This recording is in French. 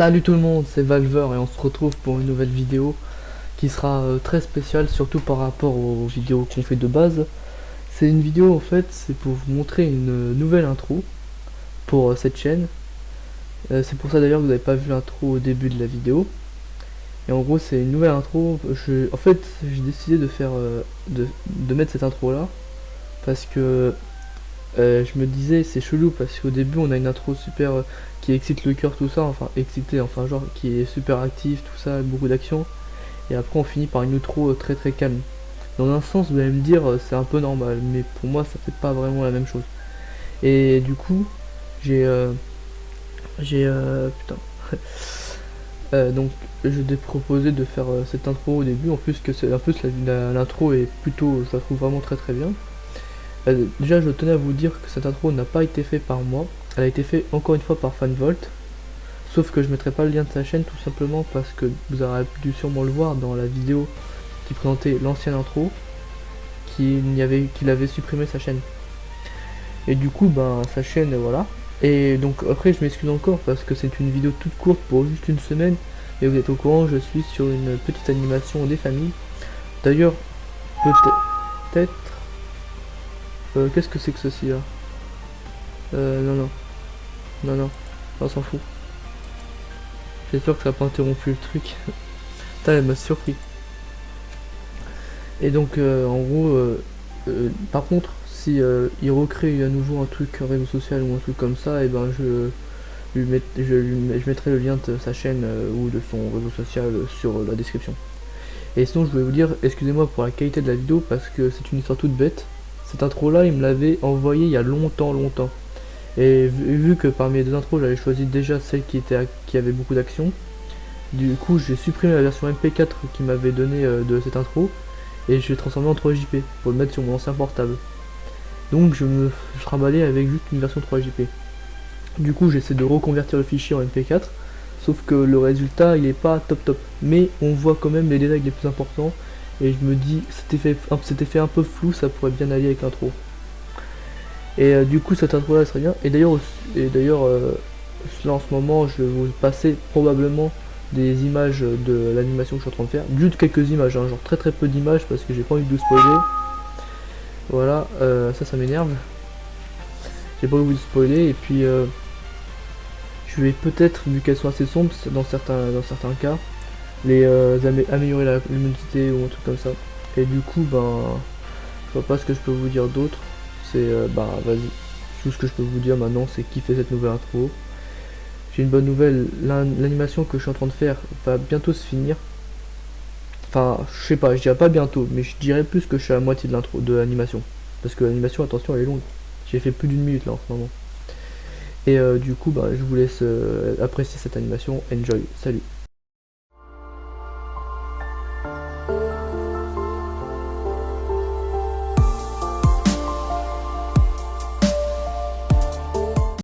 Salut tout le monde, c'est Valver et on se retrouve pour une nouvelle vidéo qui sera très spéciale, surtout par rapport aux vidéos qu'on fait de base. C'est une vidéo en fait, c'est pour vous montrer une nouvelle intro pour cette chaîne. C'est pour ça d'ailleurs que vous n'avez pas vu l'intro au début de la vidéo. Et en gros c'est une nouvelle intro. En fait j'ai décidé de faire de mettre cette intro là parce que je me disais c'est chelou parce qu'au début on a une intro super qui excite le cœur tout ça, enfin excité, enfin genre qui est super active tout ça, beaucoup d'action, et après on finit par une outro très très calme. Dans un sens vous allez me dire c'est un peu normal, mais pour moi ça fait pas vraiment la même chose. Et du coup putain donc je t'ai proposé de faire cette intro au début, en plus que c'est en plus l'intro est plutôt, je la trouve vraiment très très bien. Déjà je tenais à vous dire que cette intro n'a pas été faite par moi, elle a été faite encore une fois par Fanvolt, sauf que je mettrai pas le lien de sa chaîne tout simplement parce que vous aurez dû sûrement le voir dans la vidéo qui présentait l'ancienne intro, qu'il avait supprimé sa chaîne. Et du coup ben sa chaîne voilà. Et donc après je m'excuse encore parce que c'est une vidéo toute courte pour juste une semaine, et vous êtes au courant, je suis sur une petite animation des familles. D'ailleurs peut-être qu'est-ce que c'est que ceci là? Non, non, non, on s'en fout. J'espère que ça n'a pas interrompu le truc. Putain, elle m'a surpris. Et donc, en gros, par contre, si il recrée à nouveau un truc, un réseau social ou un truc comme ça, et ben je mettrai le lien de sa chaîne ou de son réseau social sur la description. Et sinon, je voulais vous dire, excusez-moi pour la qualité de la vidéo parce que c'est une histoire toute bête. Cette intro là, il me l'avait envoyé il y a longtemps. Et vu que parmi les deux intros, j'avais choisi déjà celle qui avait beaucoup d'action, du coup j'ai supprimé la version MP4 qui m'avait donné de cette intro, et je l'ai transformé en 3JP pour le mettre sur mon ancien portable. Donc je me trimballais avec juste une version 3JP. Du coup j'essaie de reconvertir le fichier en MP4, sauf que le résultat il est pas top, mais on voit quand même les détails les plus importants, et je me dis cet effet un peu flou ça pourrait bien aller avec l'intro. Et du coup cette intro là serait bien. Et d'ailleurs là en ce moment je vais vous passer probablement des images de l'animation que je suis en train de faire. Juste quelques images, hein, genre très peu d'images parce que j'ai pas envie de vous spoiler. Voilà, ça m'énerve. J'ai pas envie de vous spoiler, et puis je vais peut-être, vu qu'elles sont assez sombres dans certains cas, les améliorer la luminosité ou un truc comme ça. Et du coup ben je vois pas ce que je peux vous dire d'autre. C'est bah vas-y. Tout ce que je peux vous dire maintenant c'est kiffer cette nouvelle intro. J'ai une bonne nouvelle, l'animation que je suis en train de faire va bientôt se finir. Enfin, je sais pas, je dirais pas bientôt, mais je dirais plus que je suis à la moitié de l'intro, de l'animation. Parce que l'animation, attention, elle est longue. J'ai fait plus d'une minute là en ce moment. Et du coup, bah, je vous laisse apprécier cette animation. Enjoy, salut.